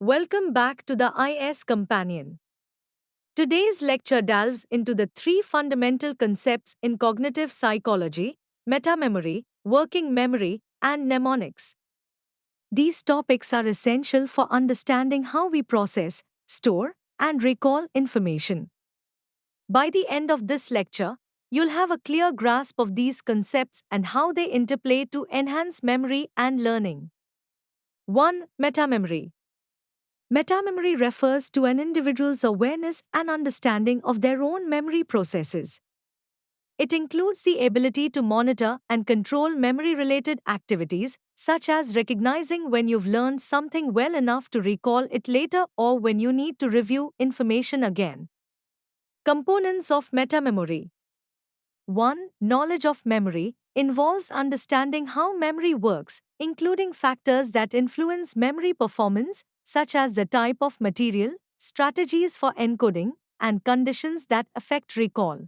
Welcome back to the IS Companion. Today's lecture delves into the three fundamental concepts in cognitive psychology: metamemory, working memory, and mnemonics. These topics are essential for understanding how we process, store, and recall information. By the end of this lecture, you'll have a clear grasp of these concepts and how they interplay to enhance memory and learning. 1. Metamemory. Metamemory refers to an individual's awareness and understanding of their own memory processes. It includes the ability to monitor and control memory related activities, such as recognizing when you've learned something well enough to recall it later or when you need to review information again. Components of metamemory: 1. Knowledge of memory involves understanding how memory works, including factors that influence memory performance, such as the type of material, strategies for encoding, and conditions that affect recall.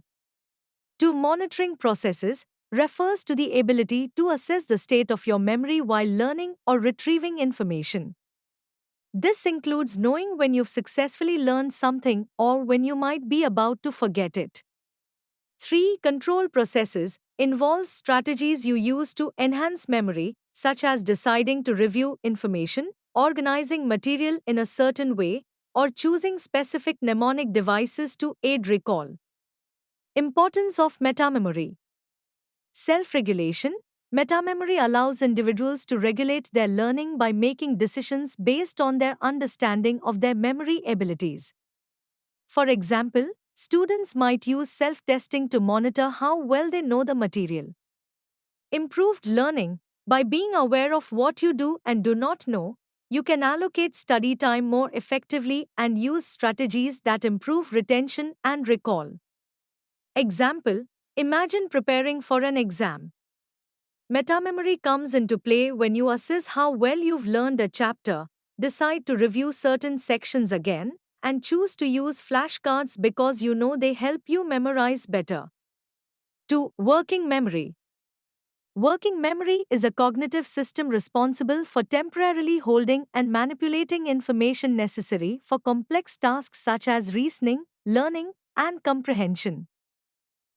2. Monitoring processes refers to the ability to assess the state of your memory while learning or retrieving information. This includes knowing when you've successfully learned something or when you might be about to forget it. 3. Control processes involves strategies you use to enhance memory, such as deciding to review information, organizing material in a certain way, or choosing specific mnemonic devices to aid recall. Importance of metamemory: self-regulation. Metamemory allows individuals to regulate their learning by making decisions based on their understanding of their memory abilities. For example, students might use self-testing to monitor how well they know the material. Improved learning: by being aware of what you do and do not know, you can allocate study time more effectively and use strategies that improve retention and recall. Example: imagine preparing for an exam. Metamemory comes into play when you assess how well you've learned a chapter, decide to review certain sections again, and choose to use flashcards because you know they help you memorize better. 2. Working memory. Working memory is a cognitive system responsible for temporarily holding and manipulating information necessary for complex tasks such as reasoning, learning, and comprehension.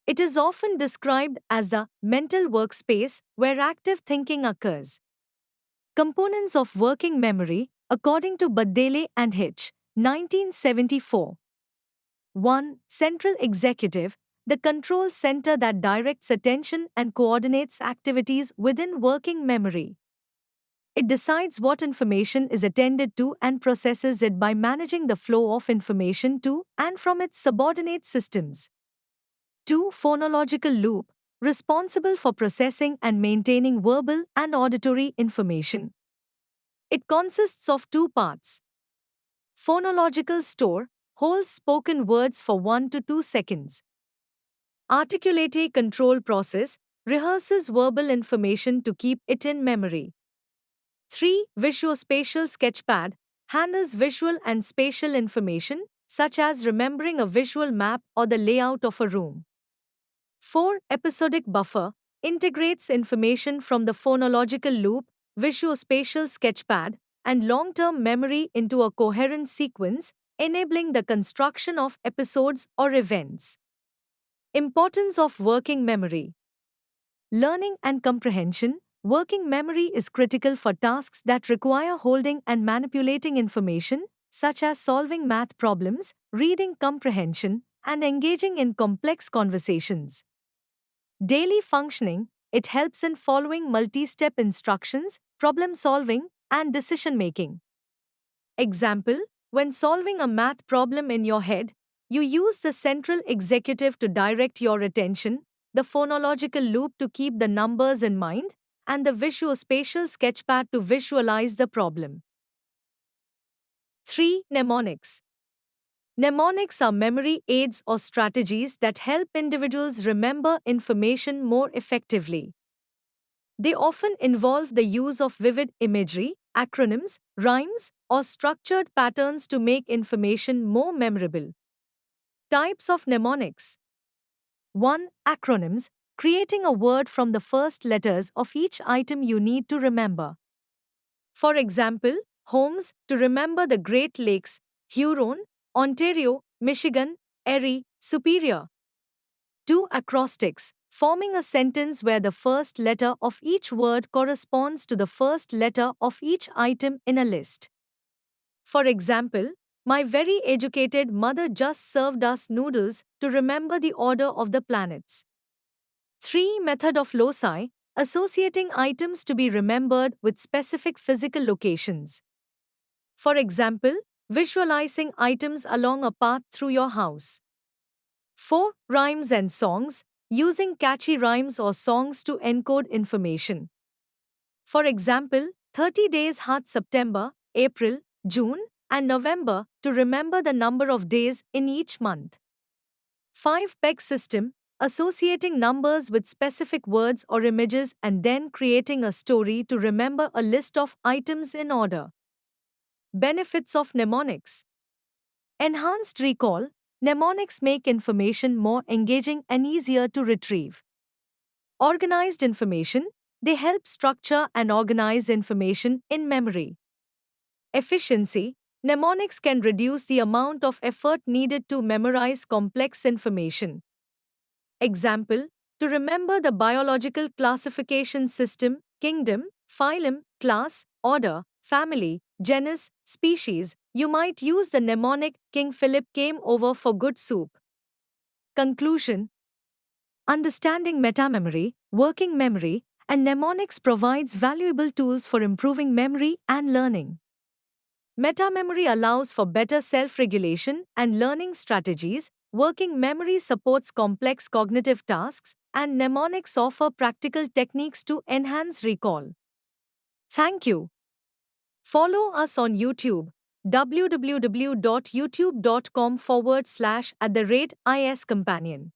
It is often described as the mental workspace where active thinking occurs. Components of working memory, according to Baddele and Hitch, 1974. 1. Central executive, the control center that directs attention and coordinates activities within working memory. It decides what information is attended to and processes it by managing the flow of information to and from its subordinate systems. 2. Phonological loop, responsible for processing and maintaining verbal and auditory information. It consists of two parts. Phonological store holds spoken words for 1 to 2 seconds. Articulatory control process rehearses verbal information to keep it in memory. 3. Visuospatial sketchpad handles visual and spatial information, such as remembering a visual map or the layout of a room. 4. Episodic buffer integrates information from the phonological loop, visuospatial sketchpad, and long-term memory into a coherent sequence, enabling the construction of episodes or events. Importance of working memory. Learning and comprehension. Working memory is critical for tasks that require holding and manipulating information, such as solving math problems, reading comprehension, and engaging in complex conversations. Daily functioning. It helps in following multi-step instructions, problem solving, and decision making. Example: when solving a math problem in your head, you use the central executive to direct your attention, the phonological loop to keep the numbers in mind, and the visuospatial sketchpad to visualize the problem. 3. Mnemonics. Mnemonics are memory aids or strategies that help individuals remember information more effectively. They often involve the use of vivid imagery, acronyms, rhymes, or structured patterns to make information more memorable. Types of mnemonics. 1. Acronyms, creating a word from the first letters of each item you need to remember. For example, homes to remember the Great Lakes, Huron, Ontario, Michigan, Erie, Superior. 2. Acrostics, forming a sentence where the first letter of each word corresponds to the first letter of each item in a list. For example, my very educated mother just served us noodles to remember the order of the planets. 3. Method of loci, associating items to be remembered with specific physical locations. For example, visualizing items along a path through your house. 4. Rhymes and songs, using catchy rhymes or songs to encode information. For example, 30 days hot September, April, June, and November to remember the number of days in each month. 5. Peg system, associating numbers with specific words or images and then creating a story to remember a list of items in order. Benefits of mnemonics. Enhanced recall. Mnemonics make information more engaging and easier to retrieve. Organized information. They help structure and organize information in memory. Efficiency. Mnemonics can reduce the amount of effort needed to memorize complex information. Example, to remember the biological classification system, kingdom, phylum, class, order, family, genus, species, you might use the mnemonic King Philip came over for good soup. Conclusion. Understanding metamemory, working memory, and mnemonics provides valuable tools for improving memory and learning. Metamemory allows for better self-regulation and learning strategies. Working memory supports complex cognitive tasks, and mnemonics offer practical techniques to enhance recall. Thank you. Follow us on YouTube, www.youtube.com/iscompanion.